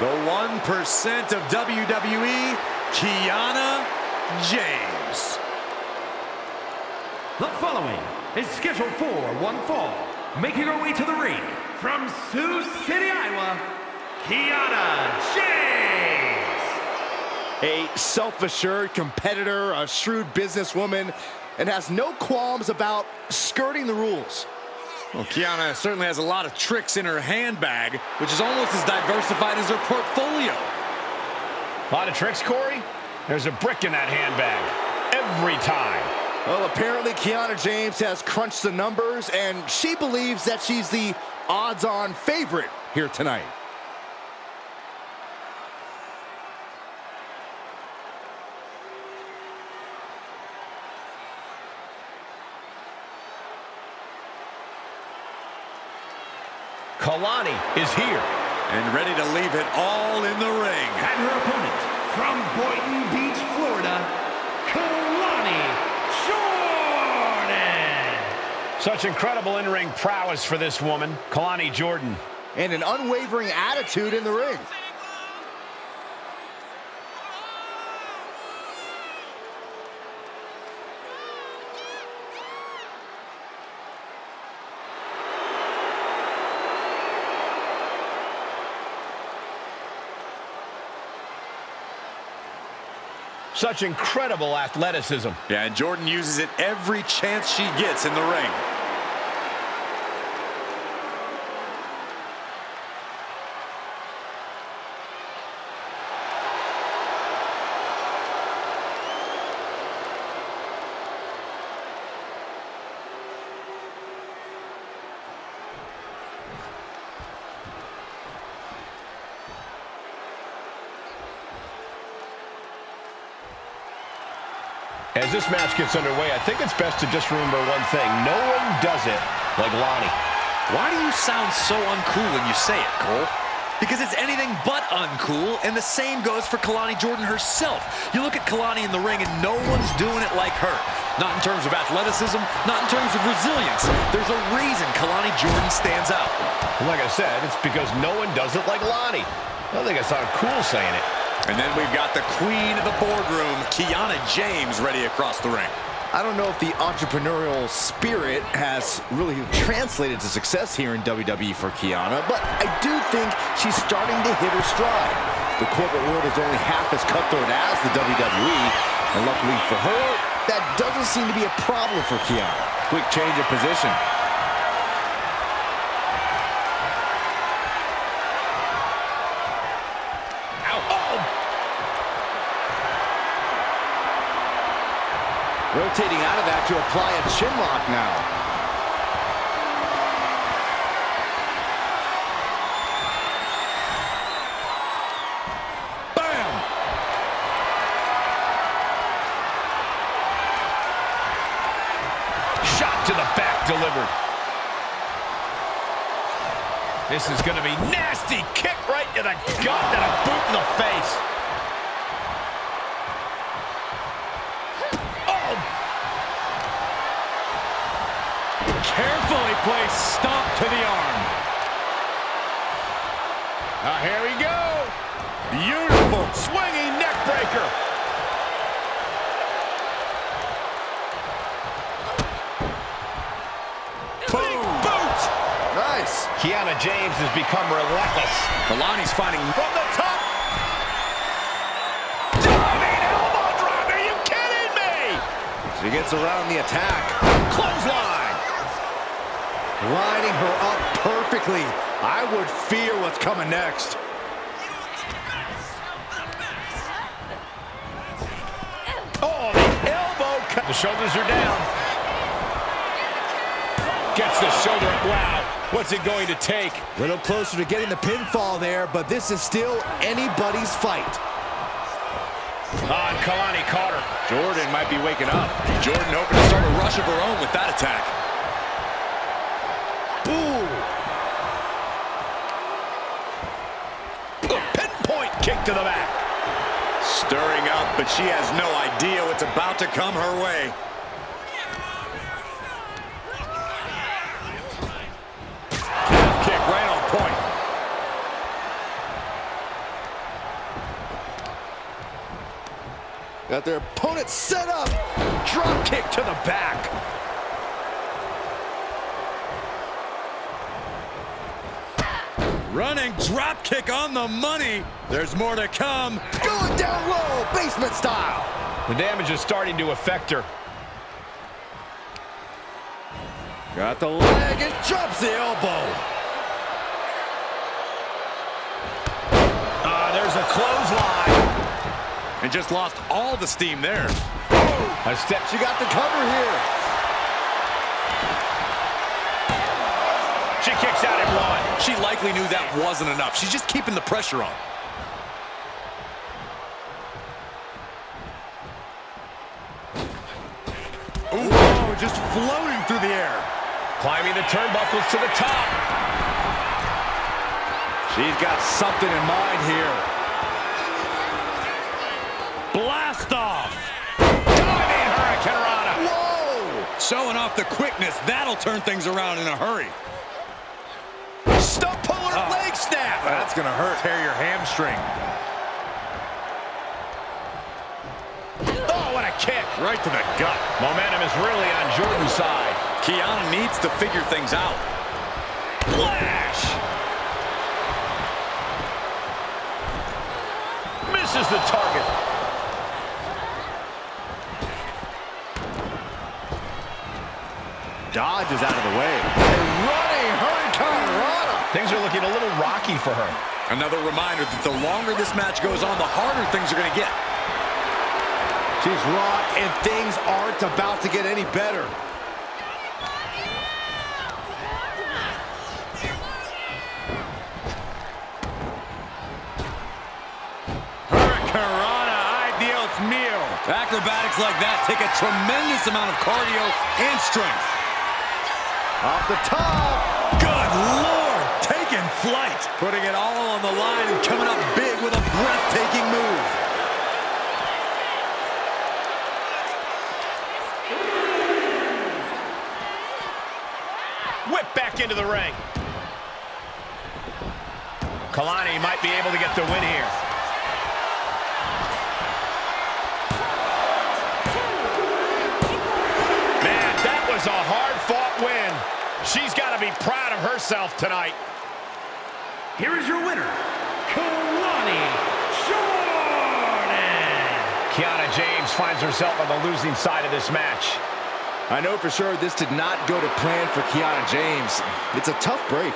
The 1% of WWE, Kiana James. The following is scheduled for one fall. Making her way to the ring from Sioux City, Iowa, Kiana James. A self-assured competitor, a shrewd businesswoman, and has no qualms about skirting the rules. Well, Kiana certainly has a lot of tricks in her handbag, which is almost as diversified as her portfolio. A lot of tricks, Corey? There's a brick in that handbag. Every time. Well, apparently Kiana James has crunched the numbers, and she believes that she's the odds-on favorite here tonight. Kalani is here. And ready to leave it all in the ring. And her opponent from Boynton Beach, Florida, Kalani Jordan. Such incredible in-ring prowess for this woman, Kalani Jordan. And an unwavering attitude in the ring. Such incredible athleticism. Yeah, and Jordan uses it every chance she gets in the ring. As this match gets underway, I think it's best to just remember one thing. No one does it like Lonnie. Why do you sound so uncool when you say it, Cole? Because it's anything but uncool, and the same goes for Kalani Jordan herself. You look at Kalani in the ring, and no one's doing it like her. Not in terms of athleticism, not in terms of resilience. There's a reason Kalani Jordan stands out. Like I said, it's because no one does it like Lonnie. I don't think I sound cool saying it. And then we've got the queen of the boardroom, Kiana James, ready across the ring. I don't know if the entrepreneurial spirit has really translated to success here in WWE for Kiana, but I do think she's starting to hit her stride. The corporate world is only half as cutthroat as the WWE, and luckily for her, that doesn't seem to be a problem for Kiana. Quick change of position. Rotating out of that to apply a chin lock now. Bam! Shot to the back delivered. This is going to be nasty. Kick right to the gut and a boot in the face. Carefully placed stomp to the arm. Here we go. Beautiful swinging neck breaker. Boom! Boot! Nice. Kiana James has become relentless. Kalani's finding From the top. Diving elbow drop. Are you kidding me? She gets around the attack. Clothesline. Lining her up perfectly. I would fear what's coming next. Oh, the elbow cut. The shoulders are down. Gets the shoulder up. Wow. What's it going to take? A little closer to getting the pinfall there, but this is still anybody's fight. On Kalani caught her. Jordan might be waking up. Jordan hoping to start a rush of her own with that attack. Ooh. A pinpoint kick to the back. Stirring up, but she has no idea what's about to come her way. Kick right on point. Got their opponent set up. Drop kick to the back. Running drop kick on the money. There's more to come. Going down low, basement style. The damage is starting to affect her. Got the leg and drops the elbow. There's a clothesline. And just lost all the steam there. A step. She got the cover here. She kicks out at one. She likely knew that wasn't enough. She's just keeping the pressure on. Ooh, just floating through the air. Climbing the turnbuckles to the top. She's got something in mind here. Blast off. Diving Hurricanrana. Whoa! Showing off the quickness. That'll turn things around in a hurry. Stump puller leg snap. That's going to hurt. Tear your hamstring. Oh, what a kick. Right to the gut. Momentum is really on Jordan's side. Kiana needs to figure things out. Lash. Misses the target. Dodges out of the way. Running Hurricanrana. Things are looking a little rocky for her. Another reminder that the longer this match goes on, the harder things are going to get. She's rocked, and things aren't about to get any better. Hurricanrana, ideos mio. Acrobatics like that take a tremendous amount of cardio and strength. Off the top. Good Lord, taking flight. Putting it all on the line and coming up big with a breathtaking move. Whip back into the ring. Kalani might be able to get the win here. Man, that was a hard-fought win. She's got to be proud of herself tonight. Here is your winner, Kalani Jordan. Kiana James finds herself on the losing side of this match. I know for sure this did not go to plan for Kiana James. It's a tough break.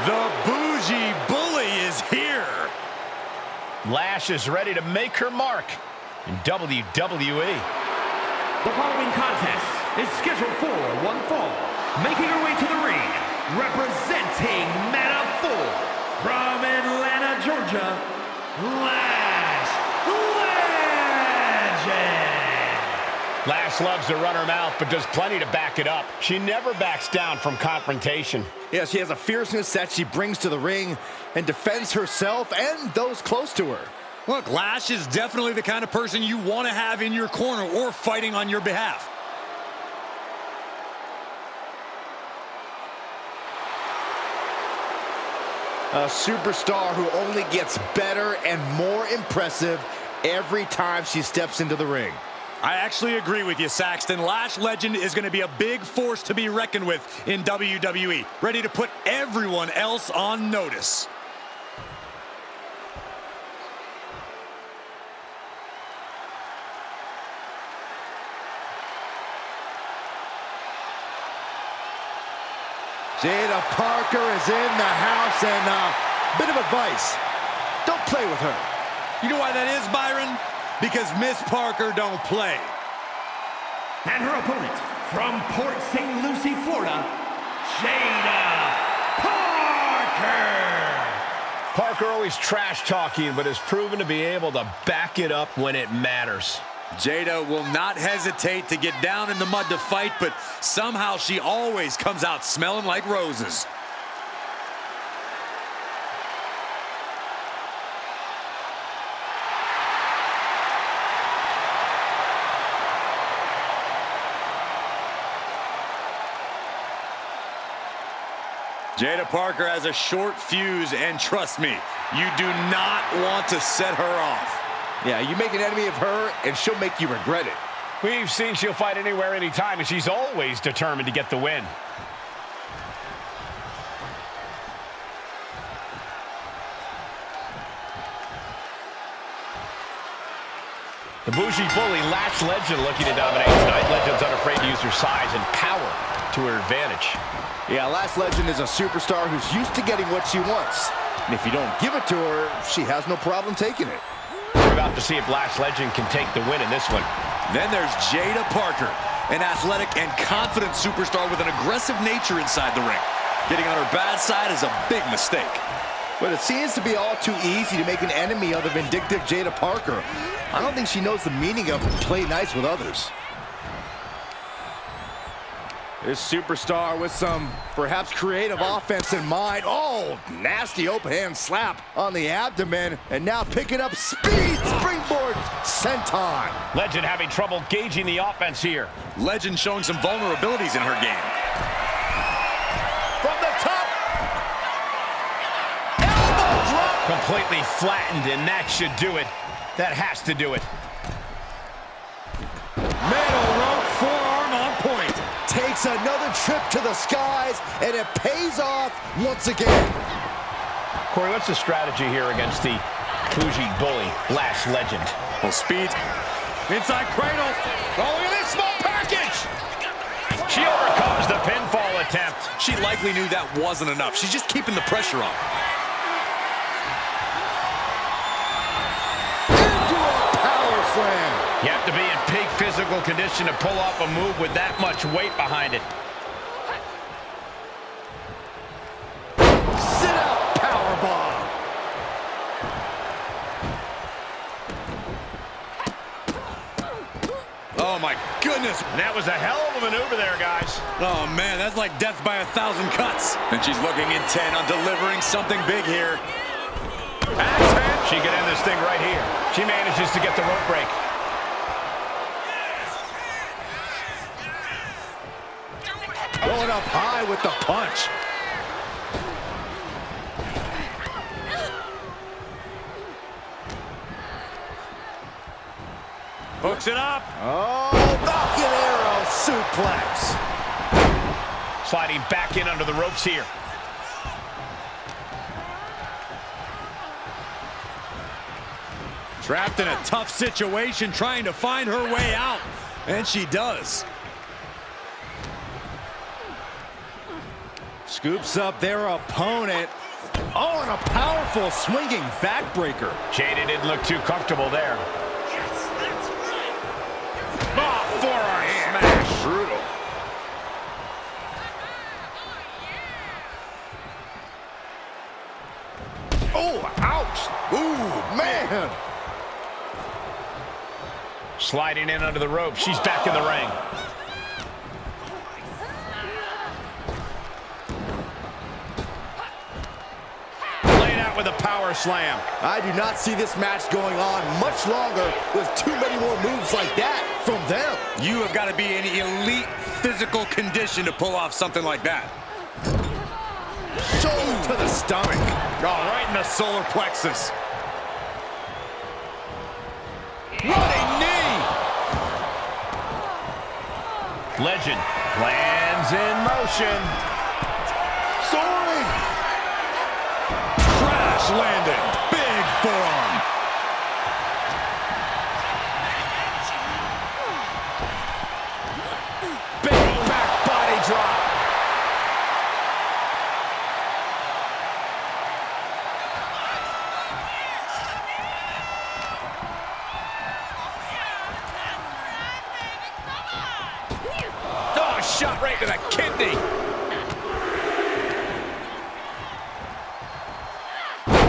The bougie bully is here. Lash is ready to make her mark in WWE. The following contest is scheduled for one fall. Making her way to the ring, representing Meta 4 from Atlanta, Georgia, Lash Legend. Lash loves to run her mouth, but does plenty to back it up. She never backs down from confrontation. Yeah, she has a fierceness that she brings to the ring and defends herself and those close to her. Look, Lash is definitely the kind of person you want to have in your corner or fighting on your behalf. A superstar who only gets better and more impressive every time she steps into the ring. I actually agree with you, Saxton. Lash Legend is going to be a big force to be reckoned with in WWE, ready to put everyone else on notice. Jada Parker is in the house, and a bit of advice. Don't play with her. You know why that is, Byron? Because Miss Parker don't play. And her opponent, from Port St. Lucie, Florida, Jada Parker. Parker always trash talking, but has proven to be able to back it up when it matters. Jada will not hesitate to get down in the mud to fight, but somehow she always comes out smelling like roses. Jada Parker has a short fuse, and trust me, you do not want to set her off. Yeah, you make an enemy of her, and she'll make you regret it. We've seen she'll fight anywhere, anytime, and she's always determined to get the win. The bougie bully, Lash Legend, looking to dominate tonight. Legend's unafraid to use her size and power to her advantage. Yeah, Lash Legend is a superstar who's used to getting what she wants. And if you don't give it to her, she has no problem taking it. We're about to see if Lash Legend can take the win in this one. Then there's Jada Parker, an athletic and confident superstar with an aggressive nature inside the ring. Getting on her bad side is a big mistake. But it seems to be all too easy to make an enemy of the vindictive Jada Parker. I don't think she knows the meaning of play nice with others. This superstar with some perhaps creative offense in mind. Oh, nasty open hand slap on the abdomen. And now picking up speed. Springboard senton. Legend having trouble gauging the offense here. Legend showing some vulnerabilities in her game. From the top. Elbow drop. Completely flattened, and that should do it. That has to do it. Middle rope forearm on point. Takes another trip to the skies, and it pays off once again. Corey, what's the strategy here against the bougie bully, Lash Legend? Well, speed. Inside cradle. Oh, look at this small package! She overcomes the pinfall attempt. She likely knew that wasn't enough. She's just keeping the pressure on. Into a power slam. You have to be in peak physical condition to pull off a move with that much weight behind it. Sit out powerbomb. Oh, my goodness. That was a hell of a maneuver there, guys. Oh, man, that's like death by 1,000 cuts. And she's looking intent on delivering something big here. She can end this thing right here. She manages to get the rope break. Going up high with the punch. Hooks it up. Oh, Falcon Arrow suplex. Sliding back in under the ropes here. Trapped in a tough situation, trying to find her way out. And she does. Scoops up their opponent. Oh, and a powerful swinging backbreaker. Jada didn't look too comfortable there. Yes, that's right. Oh, forearm smash. Brutal. Oh, ouch. Ooh, man. Sliding in under the rope. She's back in the ring. Laid out with a power slam. I do not see this match going on much longer with too many more moves like that from them. You have got to be in elite physical condition to pull off something like that. Shoulder to the stomach. Oh, right in the solar plexus. Running knee. Legend lands in motion. Soaring. Crash landing. Big forearm. Big back body drop. shot right to the kidney.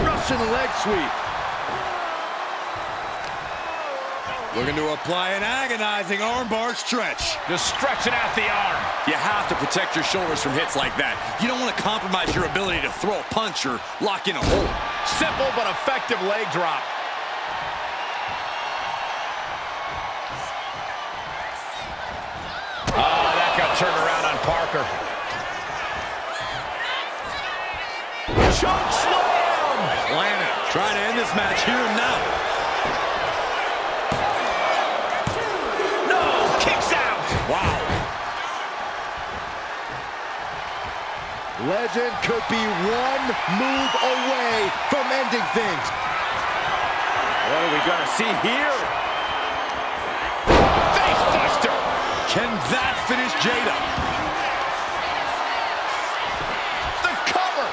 Russian leg sweep. Looking to apply an agonizing armbar stretch. Just stretching out the arm. You have to protect your shoulders from hits like that. You don't want to compromise your ability to throw a punch or lock in a hold. Simple but effective leg drop. Oh, that got turned around on Parker. Choke slam! Atlanta trying to end this match here and now. No, kicks out. Wow. Legend could be one move away from ending things. What are we gonna see here? Face buster. Can that finish Jada? The cover.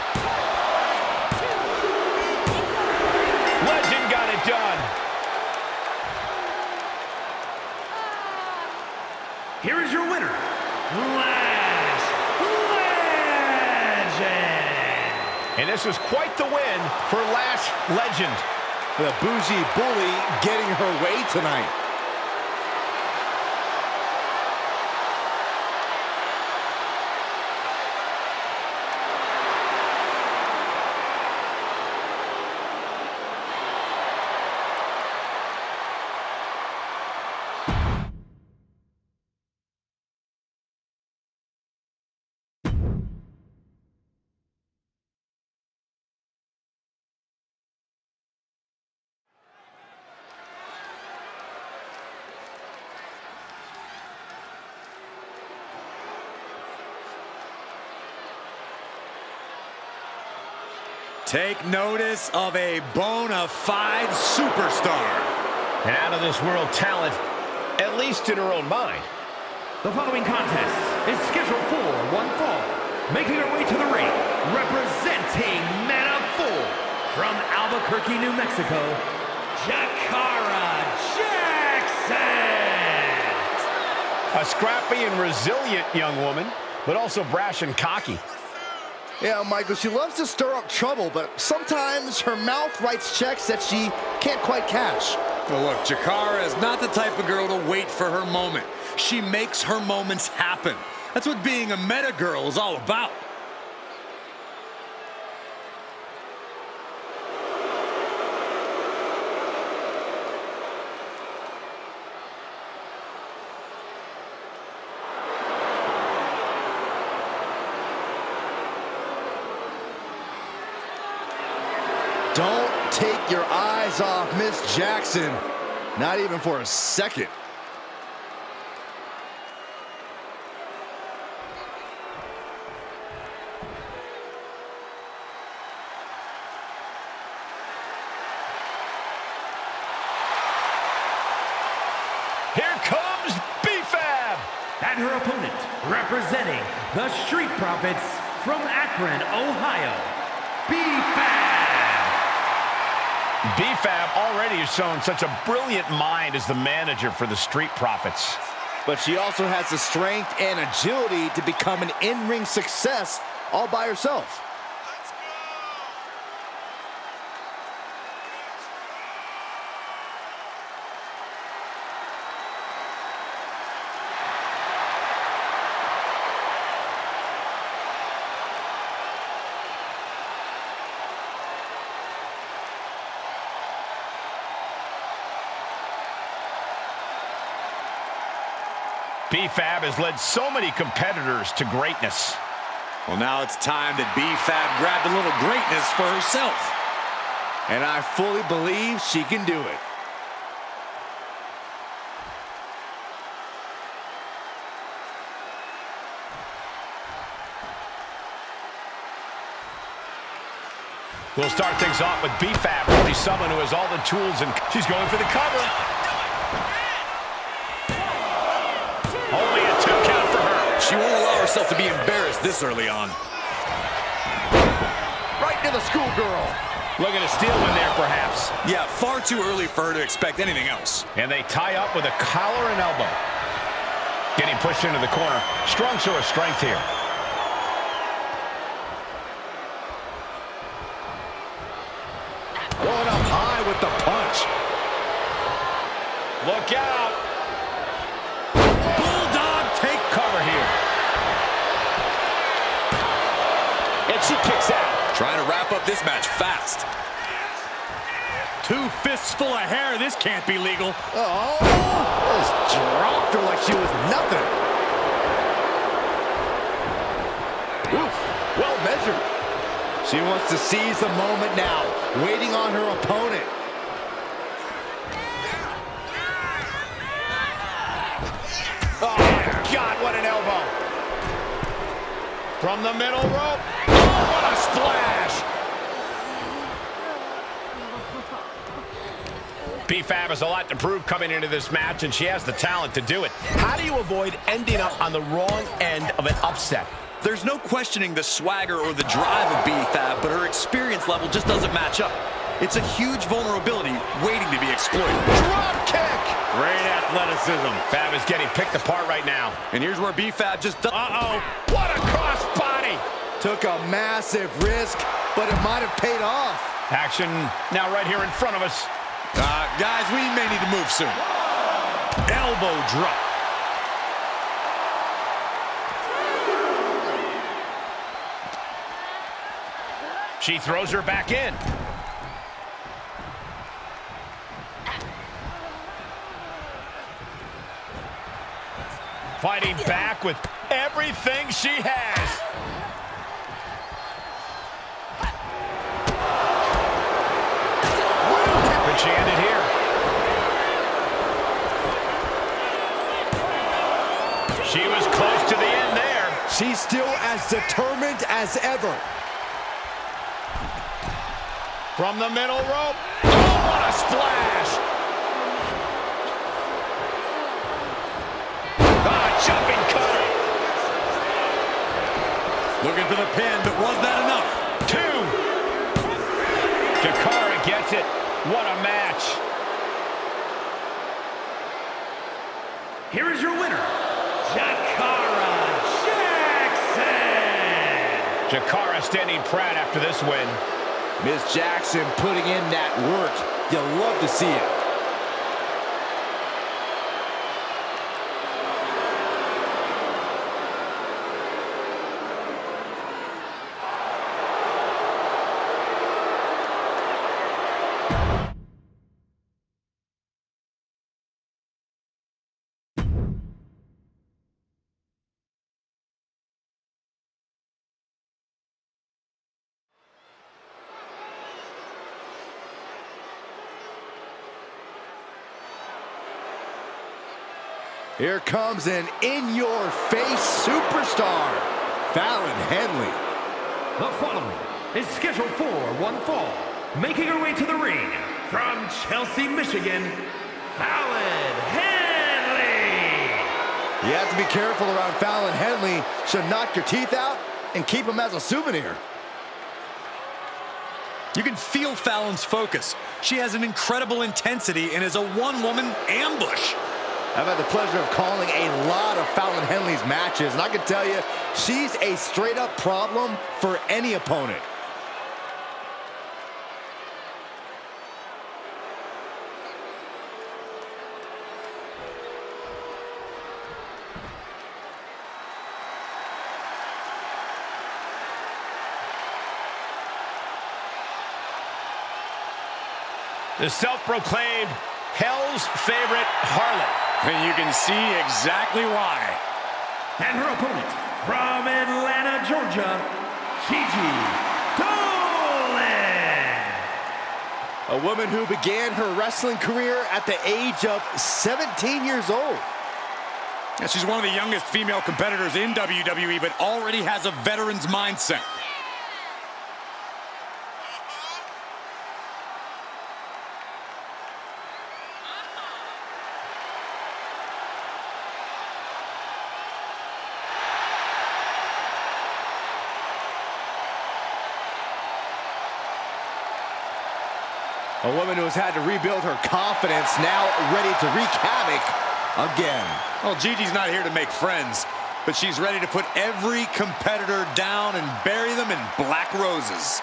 Legend got it done. Here is your winner, Lash Legend. And this was quite the win for Lash Legend. The bougie bully getting her way tonight. Take notice of a bona fide superstar. An out-of-this-world talent, at least in her own mind. The following contest is scheduled for one fall. Making her way to the ring, representing Mana Full from Albuquerque, New Mexico, Jakara Jackson. A scrappy and resilient young woman, but also brash and cocky. Yeah, Michael, she loves to stir up trouble, but sometimes her mouth writes checks that she can't quite cash. Well, look, Jakara is not the type of girl to wait for her moment. She makes her moments happen. That's what being a meta girl is all about. Don't take your eyes off Miss Jackson. Not even for a second. Here comes BFAB. And her opponent, representing the Street Profits from Akron, Ohio, BFAB. BFAB already has shown such a brilliant mind as the manager for the Street Profits. But she also has the strength and agility to become an in-ring success all by herself. BFAB has led so many competitors to greatness. Well, now it's time that BFAB grabbed a little greatness for herself. And I fully believe she can do it. We'll start things off with BFAB, really someone who has all the tools, and she's going for the cover. Only a 2 count for her. She won't allow herself to be embarrassed this early on. Right to the schoolgirl. Looking to steal one there, perhaps. Yeah, far too early for her to expect anything else. And they tie up with a collar and elbow. Getting pushed into the corner. Strong show of strength here. Going up high with the punch. Look out. Bulldog take Cover here. And she kicks out. Trying to wrap up this match fast. 2 fists full of hair. This can't be legal. Oh, just dropped her like she was nothing. Oof, well measured. She wants to seize the moment now, waiting on her opponent. Oh, my God, what an elbow. From the middle rope. Oh, what a splash. BFAB has a lot to prove coming into this match, and she has the talent to do it. How do you avoid ending up on the wrong end of an upset? There's no questioning the swagger or the drive of BFAB, but her experience level just doesn't match up. It's a huge vulnerability waiting to be exploited. Drop kick! Great athleticism. Fab is getting picked apart right now. And here's where BFAB just does. Uh-oh. What a cross body. Took a massive risk, but it might have paid off. Action now right here in front of us. Guys, we may need to move soon. Elbow drop. She throws her back in. Fighting back with everything she has. But she ended here. She was close to the end there. She's still as determined as ever. From the middle rope. Oh, what a splash. Jumping cutter. Looking for the pin, but was that enough? 2. Jakara gets it. What a match. Here is your winner, Jakara Jackson. Jakara standing proud after this win. Miss Jackson putting in that work. You'll love to see it. Here comes an in-your-face superstar, Fallon Henley. The following is scheduled for one fall. Making her way to the ring from Chelsea, Michigan, Fallon Henley. You have to be careful around Fallon Henley. She'll knock your teeth out and keep them as a souvenir. You can feel Fallon's focus. She has an incredible intensity and is a one-woman ambush. I've had the pleasure of calling a lot of Fallon Henley's matches, and I can tell you, she's a straight-up problem for any opponent. The self-proclaimed Hell's favorite harlot. And you can see exactly why. And her opponent from Atlanta, Georgia, Gigi Tolen. A woman who began her wrestling career at the age of 17 years old. And she's one of the youngest female competitors in WWE, but already has a veteran's mindset. A woman who has had to rebuild her confidence, now ready to wreak havoc again. Well, Gigi's not here to make friends, but she's ready to put every competitor down and bury them in black roses.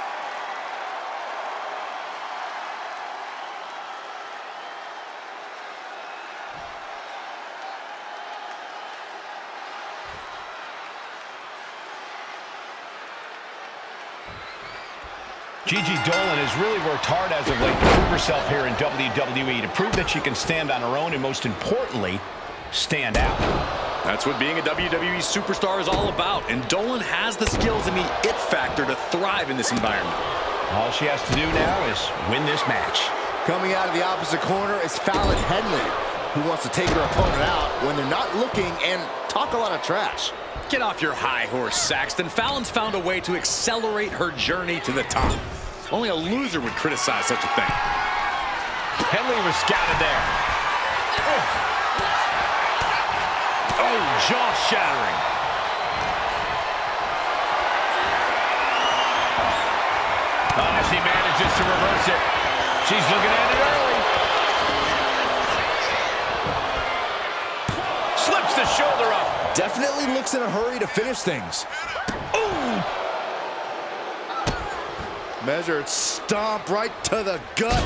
Gigi Dolan has really worked hard as of late to prove herself here in WWE, to prove that she can stand on her own and, most importantly, stand out. That's what being a WWE superstar is all about, and Dolan has the skills and the it factor to thrive in this environment. All she has to do now is win this match. Coming out of the opposite corner is Fallon Henley, who wants to take her opponent out when they're not looking and talk a lot of trash. Get off your high horse, Saxton. Fallon's found a way to accelerate her journey to the top. Only a loser would criticize such a thing. Henley was scouted there. Oh, jaw-shattering. Oh, she manages to reverse it. She's looking at it early. Slips the shoulder up. Definitely looks in a hurry to finish things. Ooh! Measured stomp right to the gut.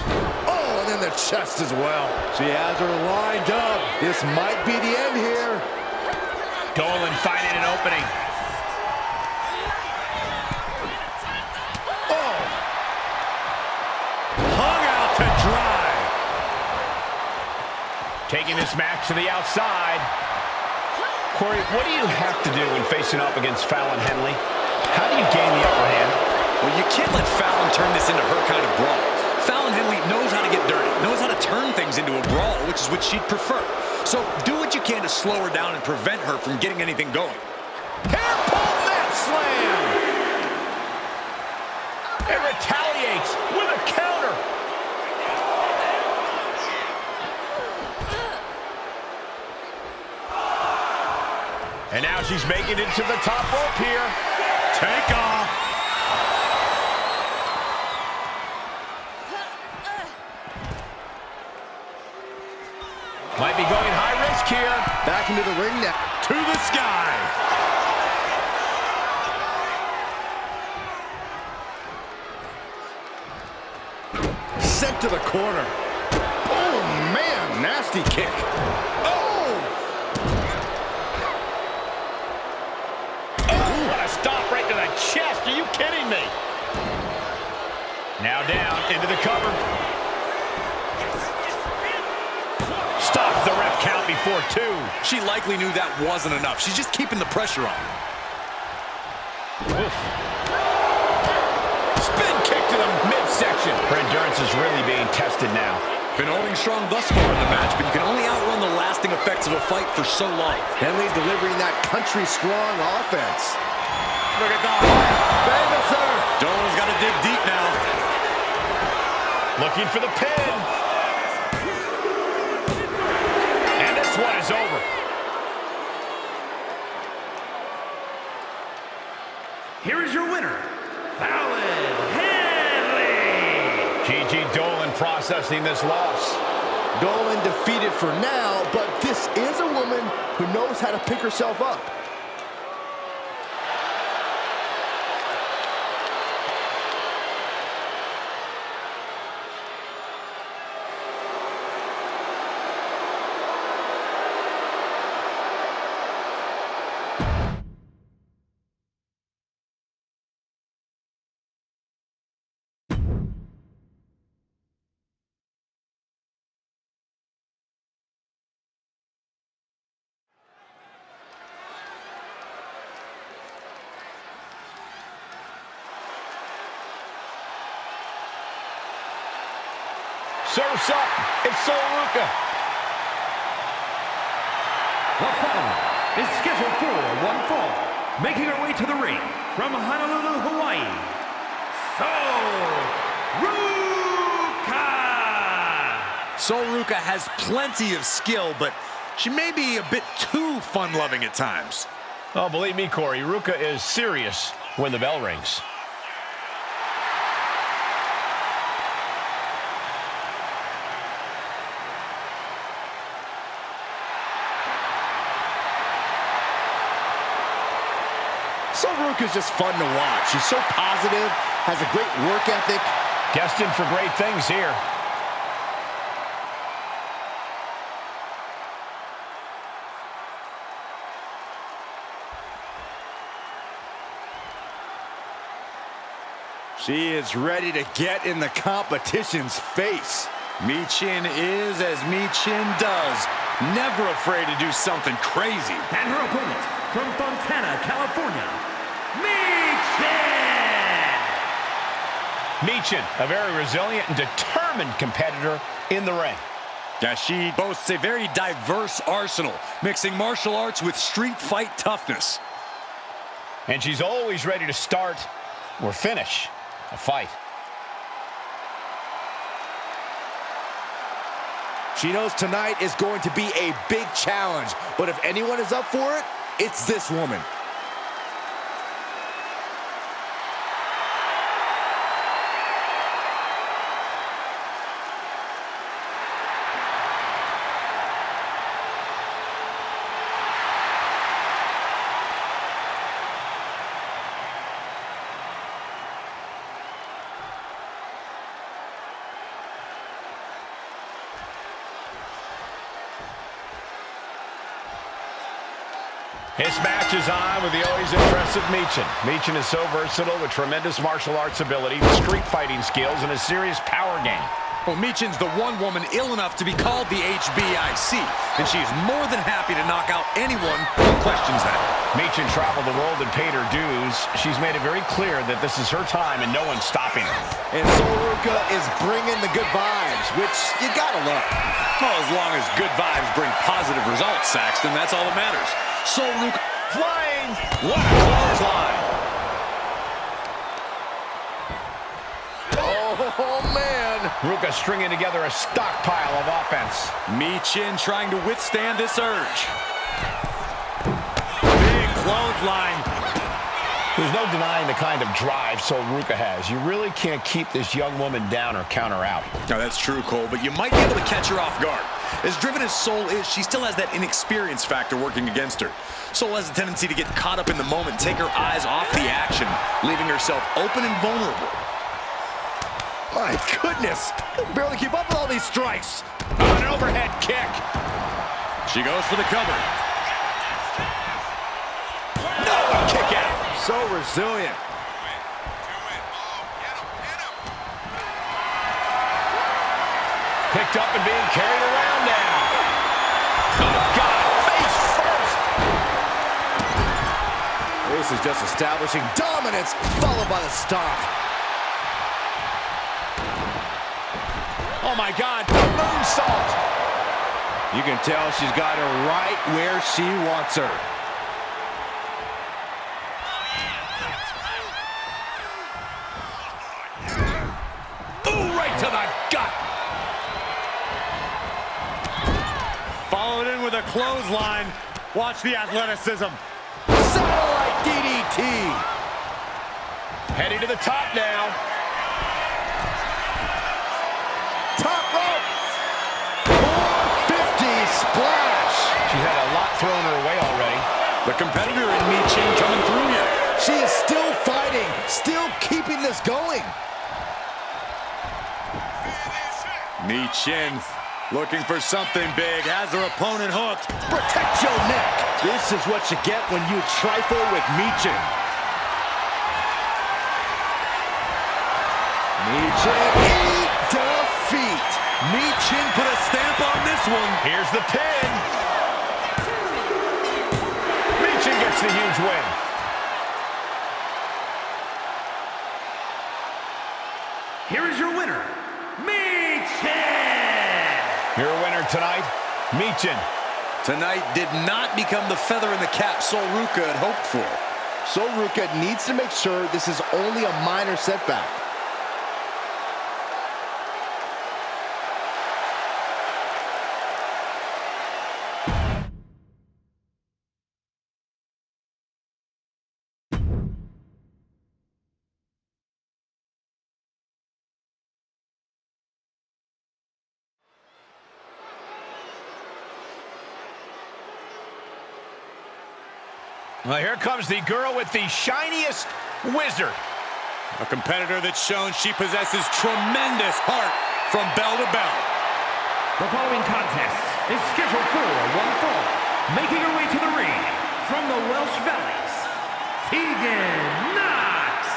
Oh, and then the chest as well. She has her lined up. This might be the end here. Dolan finding an opening. Oh! Hung out to dry. Taking this match to the outside. Corey, what do you have to do when facing up against Fallon Henley? How do you gain the upper hand? Well, you can't let Fallon turn this into her kind of brawl. Fallon Henley knows how to get dirty, knows how to turn things into a brawl, which is what she'd prefer. So do what you can to slow her down and prevent her from getting anything going. Hairpole mat slam! It retaliates with a counter. And now she's making it to the top rope here. Take off. Might be going high risk here. Back into the ring now. To the sky. Sent to the corner. Oh, man. Nasty kick. Oh! Oh, what a stop right to the chest. Are you kidding me? Now down into the cover. Stops the ref count before 2. She likely knew that wasn't enough. She's just keeping the pressure on. Oof. Spin kick to the midsection. Her endurance is really being tested now. Been holding strong thus far in the match, but you can only outrun the lasting effects of a fight for so long. Henley delivering that country-strong offense. Look at that. Bang, sir. Dolan's got to dig deep now. Looking for the pin. And this one is over. Here is your winner, Fallon Henley. Gigi Dolan processing this loss. Dolan defeated for now, but this is a woman who knows how to pick herself up. Surf's up. It's Ruka. The following is scheduled for one fall, making her way to the ring from Honolulu, Hawaii, Ruka has plenty of skill, but she may be a bit too fun-loving at times. Oh, believe me, Corey, Ruka is serious when the bell rings. Ruka's just fun to watch. She's so positive, has a great work ethic. Destined for great things here. She is ready to get in the competition's face. Mechan is as Mechan does. Never afraid to do something crazy. And her opponent from Fontana, California, Mechan! Mechan, a very resilient and determined competitor in the ring. Yeah, she boasts a very diverse arsenal, mixing martial arts with street fight toughness. And she's always ready to start or finish a fight. She knows tonight is going to be a big challenge, but if anyone is up for it, it's this woman. This match is on with the always impressive Mechan. Mechan is so versatile with tremendous martial arts ability, street fighting skills, and a serious power game. Well, Mechan's the one woman ill enough to be called the HBIC, and she's more than happy to knock out anyone who questions that. Mechan traveled the world and paid her dues. She's made it very clear that this is her time and no one's stopping her. And so Ruka is bringing the good vibes, which you gotta love. Well, as long as good vibes bring positive results, Saxton, that's all that matters. So Ruka Flying! What a clothesline! Oh, man! Ruka stringing together a stockpile of offense. Mechan trying to withstand this urge. Big clothesline. There's no denying the kind of drive Sol Ruka has. You really can't keep this young woman down or count her out. Now, that's true, Cole, but you might be able to catch her off guard. As driven as Sol is, she still has that inexperience factor working against her. Sol has a tendency to get caught up in the moment, take her eyes off the action, leaving herself open and vulnerable. My goodness! I can barely keep up with all these strikes. An overhead kick. She goes for the cover. No, a kick out. So resilient. Picked up and being carried around now. Oh, God, face first. This is just establishing dominance, followed by the stomp. Oh, my God, a moonsault. You can tell she's got her right where she wants her. Ooh, right to the gut. Followed in with a clothesline. Watch the athleticism. Satellite DDT. Heading to the top now. Top rope. 450 splash. She had a lot thrown her way already. The competitor in Mechan coming through here. She is still fighting, still keeping this going. Mechan looking for something big, has her opponent hooked. Protect your neck. This is what you get when you trifle with Mechan. Mechan, eat defeat. Mechan put a stamp on this one. Here's the pin. Mechan gets the huge win. Here is your winner, Mechan! Your winner tonight, Mechan. Tonight did not become the feather in the cap Sol Ruka had hoped for. Sol Ruka needs to make sure this is only a minor setback. Well, here comes the girl with the shiniest wizard. A competitor that's shown she possesses tremendous heart from bell to bell. The following contest is scheduled for one fall. Making her way to the ring from the Welsh Valleys, Tegan Knox.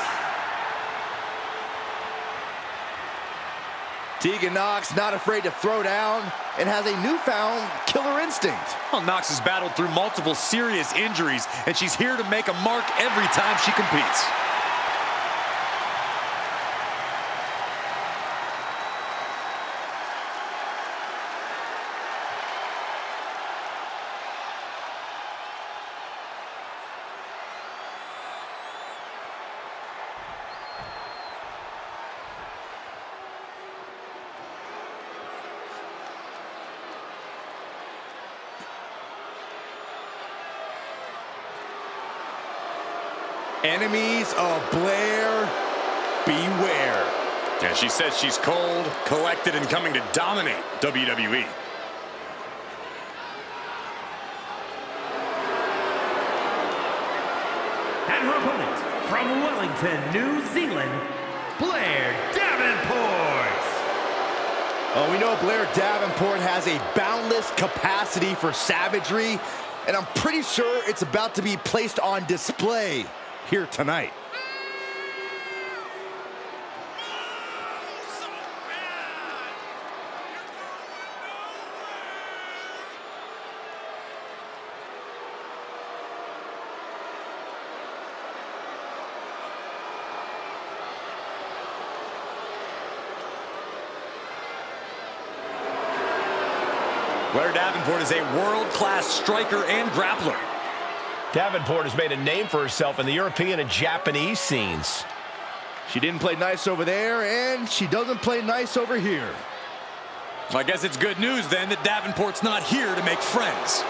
Tegan Knox not afraid to throw down and has a newfound killer instinct. Well, Knox has battled through multiple serious injuries, and she's here to make a mark every time she competes. Enemies of Blair, beware. Yeah, she says she's cold, collected, and coming to dominate WWE. And her opponent from Wellington, New Zealand, Blair Davenport. Oh, we know Blair Davenport has a boundless capacity for savagery, and I'm pretty sure it's about to be placed on display here tonight. Blair Davenport is a world-class striker and grappler. Davenport has made a name for herself in the European and Japanese scenes. She didn't play nice over there, and she doesn't play nice over here. I guess it's good news then that Davenport's not here to make friends.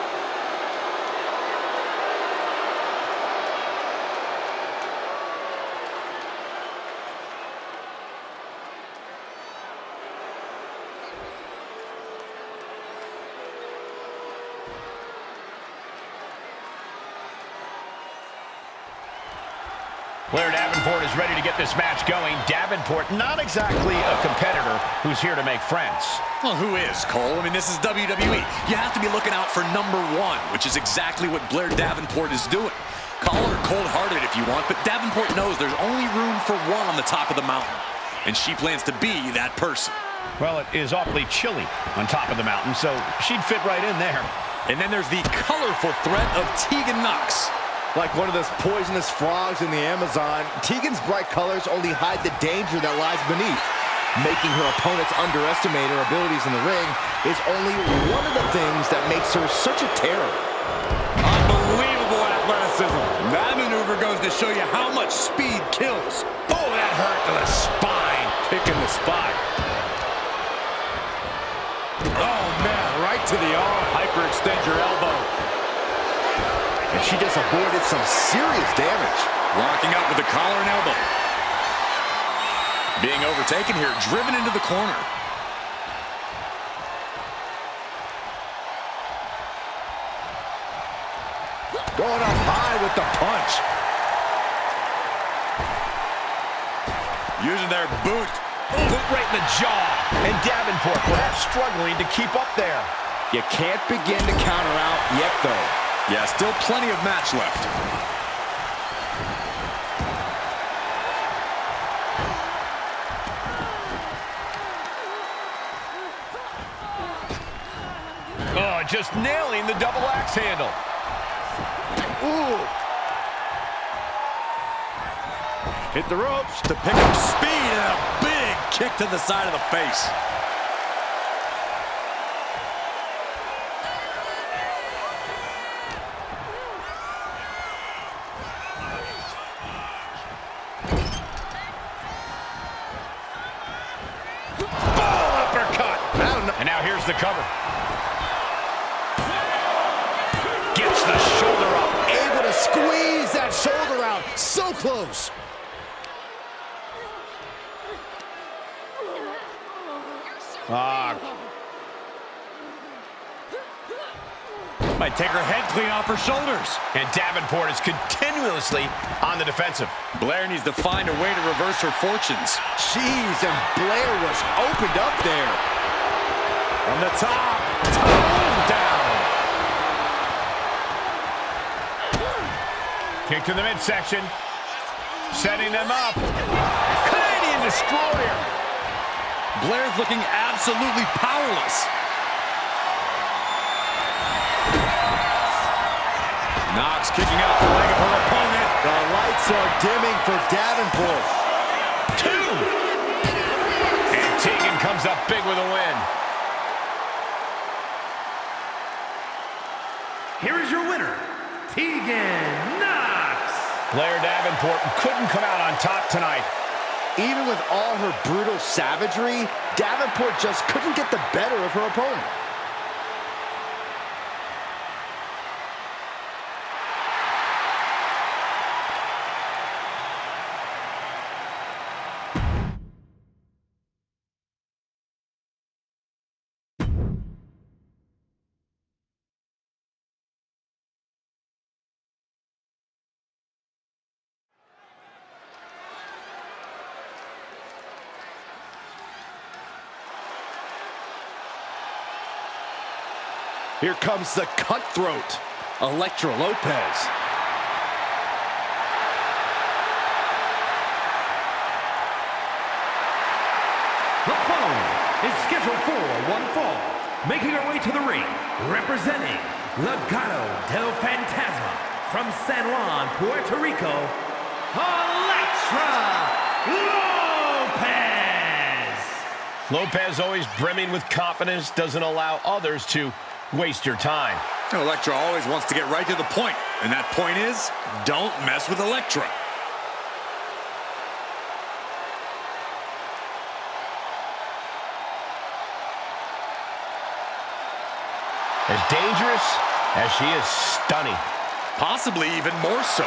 Blair Davenport is ready to get this match going. Davenport, not exactly a competitor who's here to make friends. Well, who is, Cole? I mean, this is WWE. You have to be looking out for number one, which is exactly what Blair Davenport is doing. Call her cold-hearted if you want, but Davenport knows there's only room for one on the top of the mountain, and she plans to be that person. Well, it is awfully chilly on top of the mountain, so she'd fit right in there. And then there's the colorful threat of Tegan Knox. Like one of those poisonous frogs in the Amazon, Tegan's bright colors only hide the danger that lies beneath. Making her opponents underestimate her abilities in the ring is only one of the things that makes her such a terror. Unbelievable athleticism. That maneuver goes to show you how much speed kills. Oh, that hurt to the spine. Picking the spot. Oh, man, right to the arm. Hyperextend your elbow. And she just avoided some serious damage. Locking up with the collar and elbow. Being overtaken here, driven into the corner. Going up high with the punch. Using their boot. Boot right in the jaw. And Davenport perhaps struggling to keep up there. You can't begin to counter out yet, though. Yeah, still plenty of match left. Oh, just nailing the double axe handle. Ooh. Hit the ropes to pick up speed and a big kick to the side of the face. The cover. Gets the shoulder up. Able to squeeze that shoulder out. So close. Might take her head clean off her shoulders. And Davenport is continuously on the defensive. Blair needs to find a way to reverse her fortunes. Jeez, and Blair was opened up there. From the top, Tolen down. Kick to the midsection. Setting them up. Canadian destroyer. Blair's looking absolutely powerless. Knox kicking out the leg of her opponent. The lights are dimming for Davenport. 2. And Tegan comes up big with a win. Here is your winner, Tegan Knox. Blair Davenport couldn't come out on top tonight. Even with all her brutal savagery, Davenport just couldn't get the better of her opponent. Here comes the cutthroat, Electra Lopez. The following is scheduled for one fall. Making her way to the ring, representing Legado del Fantasma from San Juan, Puerto Rico, Electra Lopez. Lopez always brimming with confidence, doesn't allow others to waste your time. Electra always wants to get right to the point, and that point is, don't mess with Electra. As dangerous as she is stunning. Possibly even more so.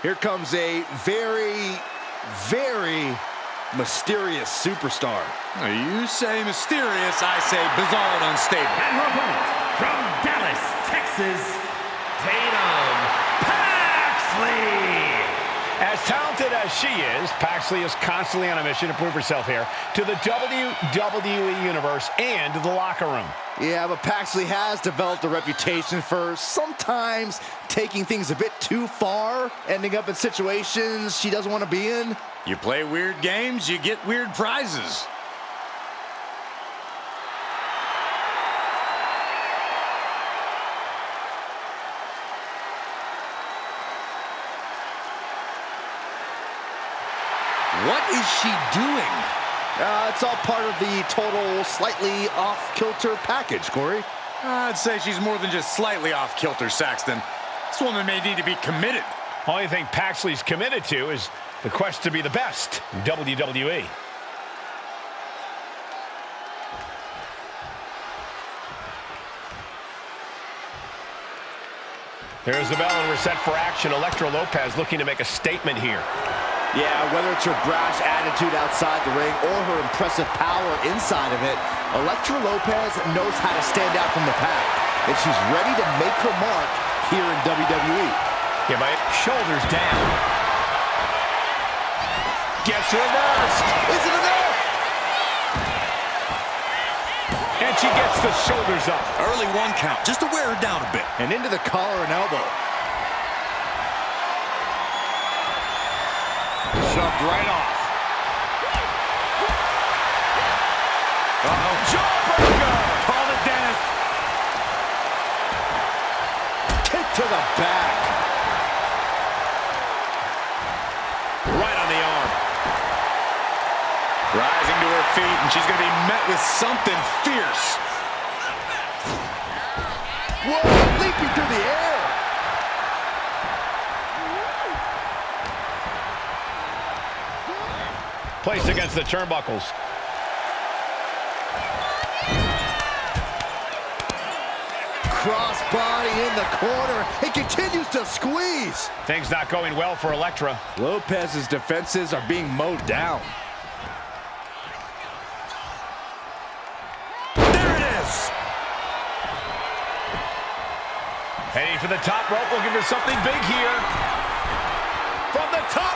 Here comes a very, very mysterious superstar. You say mysterious, I say bizarre and unstable. And her opponent from Dallas, Texas, Tatum Paxley. As talented as she is, Paxley is constantly on a mission to prove herself here to the WWE Universe and the locker room. Yeah, but Paxley has developed a reputation for sometimes taking things a bit too far, ending up in situations she doesn't want to be in. You play weird games, you get weird prizes. What is she doing? It's all part of the total slightly off-kilter package, Corey. I'd say she's more than just slightly off kilter, Saxton. This woman may need to be committed. Only thing Paxley's committed to is the quest to be the best in WWE. There's the bell and we're set for action. Electra Lopez looking to make a statement here. Yeah, whether it's her brash attitude outside the ring or her impressive power inside of it, Electra Lopez knows how to stand out from the pack, and she's ready to make her mark here in WWE. Yeah, but shoulders down. Gets reversed. Is it enough? And she gets the shoulders up. Early 1 count, just to wear her down a bit. And into the collar and elbow. Shoved right off. Uh-oh. Jawbreaker! Call it death. Kick to the back. Right on the arm. Rising to her feet, and she's going to be met with something fierce. Whoa, leaping through the air. Placed against the turnbuckles. crossbody in the corner. It continues to squeeze. Things not going well for Electra. Lopez's defenses are being mowed down. There it is. Heading for the top rope, looking for something big here. From the top.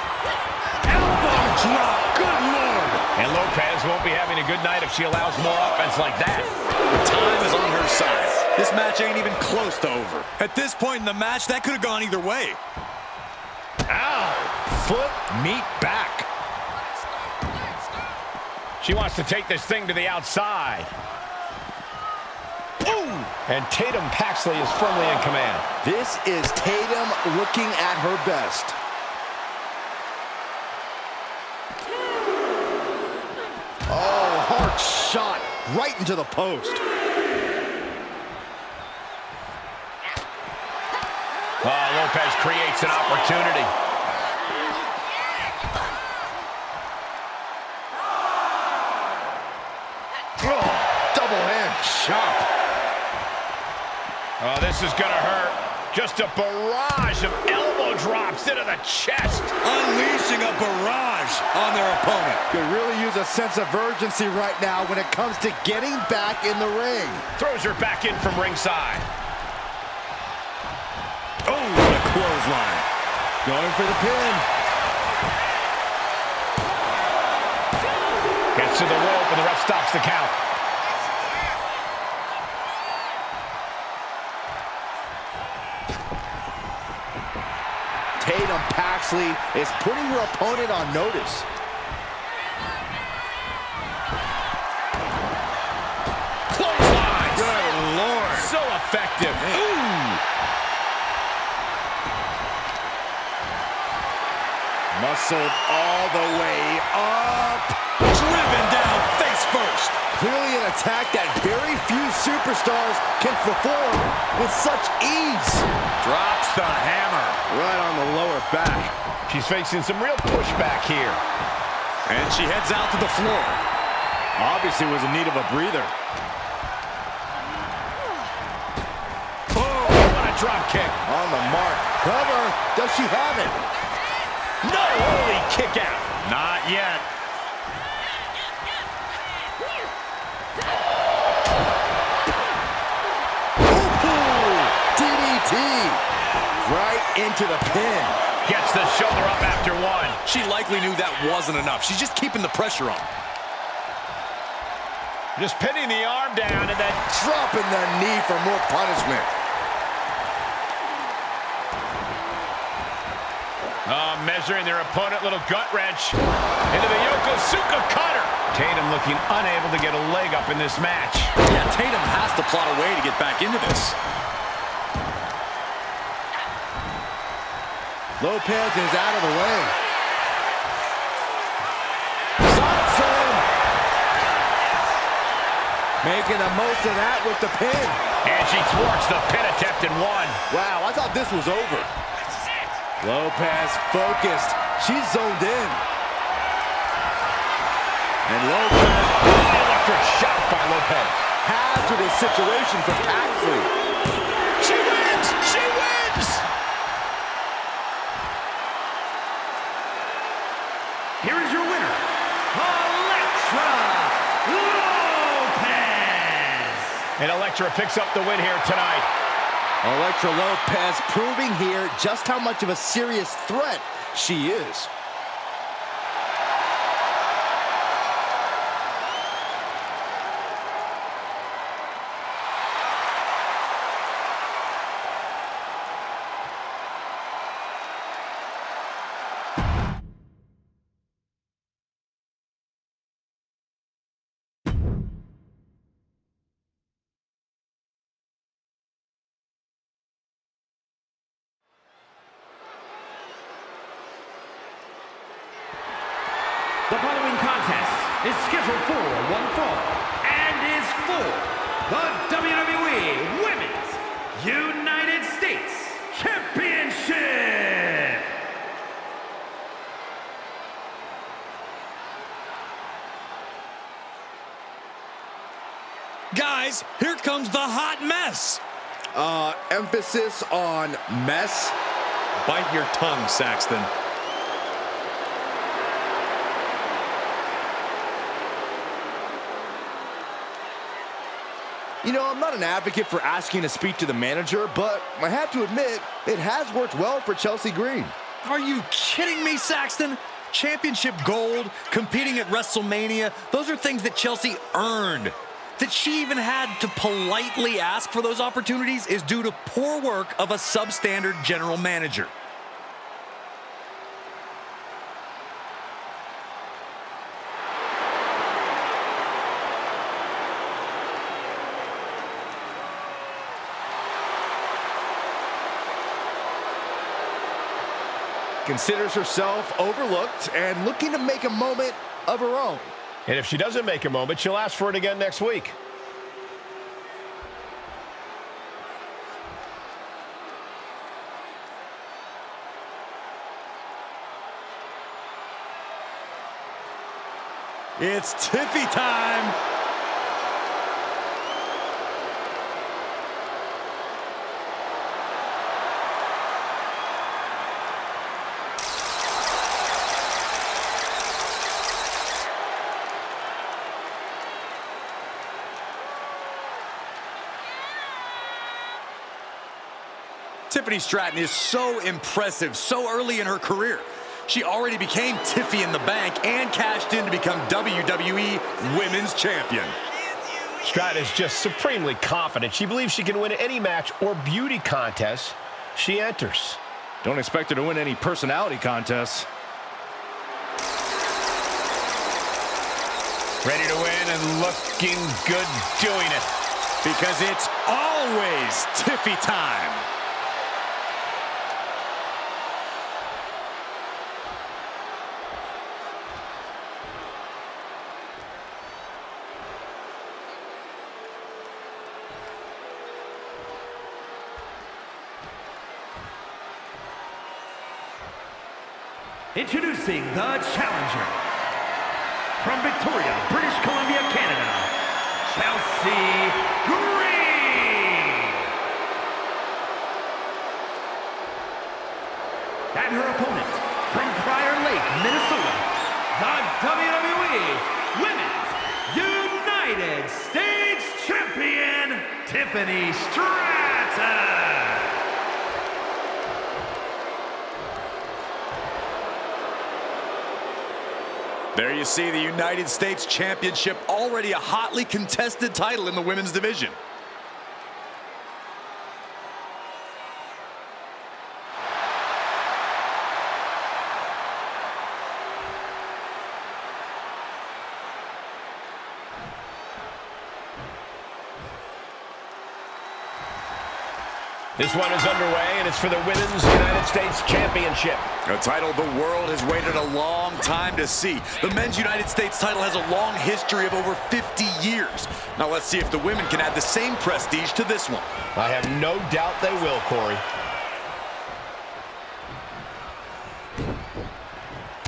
Elbow drop. Good Lord. And Lopez won't be having a good night if she allows more offense like that. Time is on her side. This match ain't even close to over. At this point in the match, that could have gone either way. Ow! Foot, meet back. She wants to take this thing to the outside. Ooh! And Tatum Paxley is firmly in command. This is Tatum looking at her best. Oh, hard shot right into the post. Oh, Lopez creates an opportunity. Oh, double hand chop. Oh, this is gonna hurt. Just a barrage of elbow drops into the chest. Unleashing a barrage on their opponent. Could really use a sense of urgency right now when it comes to getting back in the ring. Throws her back in from ringside. Oh, what a clothesline. Going for the pin. Gets to the rope and the ref stops the count. Tatum Paxley is putting her opponent on notice. Clothesline! Good Lord. So effective. Ooh. Muscled all the way up. Driven down face first. Clearly an attack that very few superstars can perform with such ease. Drops the hammer. Right on the lower back. She's facing some real pushback here. And she heads out to the floor. Obviously was in need of a breather. Oh, what a drop kick. On the mark. Cover. Does she have it? No, holy kick out. Not yet. DDT. Right into the pin. Gets the shoulder up after one. She likely knew that wasn't enough. She's just keeping the pressure on. Just pinning the arm down and then Dropping the knee for more punishment. measuring their opponent. Little gut wrench into the Yokosuka cutter. Tatum looking unable to get a leg up in this match. Yeah, Tatum has to plot a way to get back into this. Lopez is out of the way. Making the most of that with the pin. And she thwarts the pin attempt and one. Wow, I thought this was over. Lopez focused. She's zoned in. And Lopez, Electric shot by Lopez. hazardous situation for Paxley. She wins! She wins! Here is your winner, Electra Lopez! And Electra picks up the win here tonight. Electra Lopez proving here just how much of a serious threat she is. The following contest is scheduled for one fall and is for the WWE Women's United States Championship. Guys, here comes the hot mess. Emphasis on mess. Bite your tongue, Saxton. You know, I'm not an advocate for asking to speak to the manager, but I have to admit, it has worked well for Chelsea Green. Are you kidding me, Saxton? Championship gold, competing at WrestleMania, those are things that Chelsea earned. That she even had to politely ask for those opportunities is due to poor work of a substandard general manager. Considers herself overlooked and looking to make a moment of her own. And if she doesn't make a moment, she'll ask for it again next week. It's Tiffy time. Tiffany Stratton is so impressive so early in her career. She already became Tiffy in the Bank and cashed in to become WWE Women's Champion. Stratton is just supremely confident. She believes she can win any match or beauty contest she enters. Don't expect her to win any personality contests. Ready to win and looking good doing it. Because it's always Tiffy time. Introducing the challenger from Victoria, British Columbia, Canada, Chelsea Green. And her opponent from Prior Lake, Minnesota, the WWE Women's United States Champion, Tiffany Stratton. There you see the United States Championship, already a hotly contested title in the women's division. This one is underway, and it's for the Women's United States Championship. A title the world has waited a long time to see. The Men's United States title has a long history of over 50 years. Now let's see if the women can add the same prestige to this one. I have no doubt they will, Corey.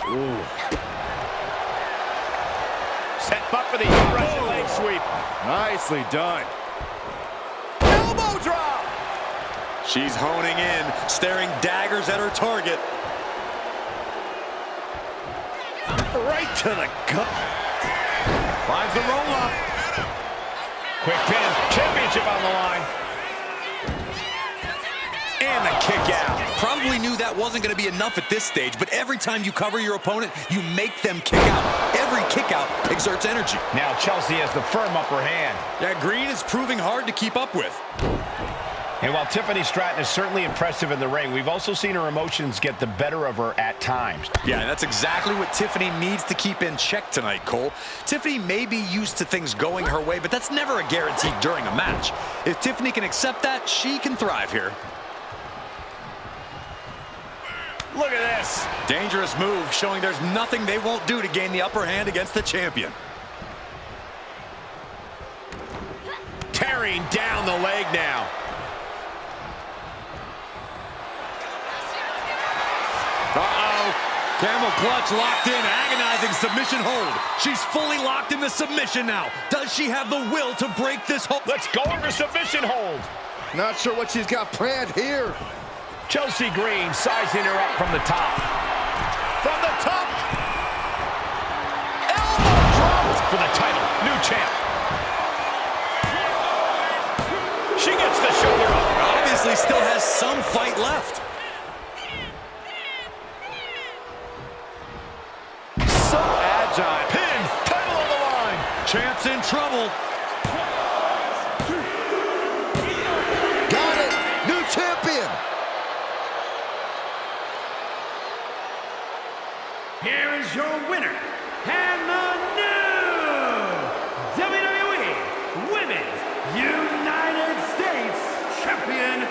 Ooh. Set up for the Russian leg sweep. Nicely done. Elbow drop! She's honing in, staring daggers at her target. Right to the gut. Finds the roll-up. Quick pin. Championship on the line. And the kick out. Probably knew that wasn't going to be enough at this stage, but every time you cover your opponent, you make them kick out. Every kick out exerts energy. Now Chelsea has the firm upper hand. Yeah, Green is proving hard to keep up with. And while Tiffany Stratton is certainly impressive in the ring, we've also seen her emotions get the better of her at times. Yeah, and that's exactly what Tiffany needs to keep in check tonight, Cole. Tiffany may be used to things going her way, but that's never a guarantee during a match. If Tiffany can accept that, she can thrive here. Look at this. Dangerous move, showing there's nothing they won't do to gain the upper hand against the champion. Tearing down the leg now. Uh-oh. Camel clutch locked in, agonizing submission hold. She's fully locked in the submission now. Does she have the will to break this hold? Let's go over submission hold. Not sure what she's got planned here. Chelsea Green sizing her up from the top. From the top. Elbow dropped for the title. New champ. She gets the shoulder up. Obviously still has some fight left. So agile. Pin. Title on the line. Champ's in trouble. Got it. New champion. Here is your winner, and the new WWE Women's United States Champion,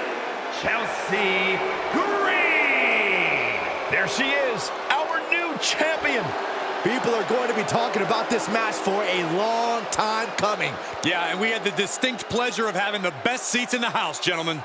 Chelsea Green. There she is, our new champion. People are going to be talking about this match for a long time coming. Yeah, and we had the distinct pleasure of having the best seats in the house, gentlemen.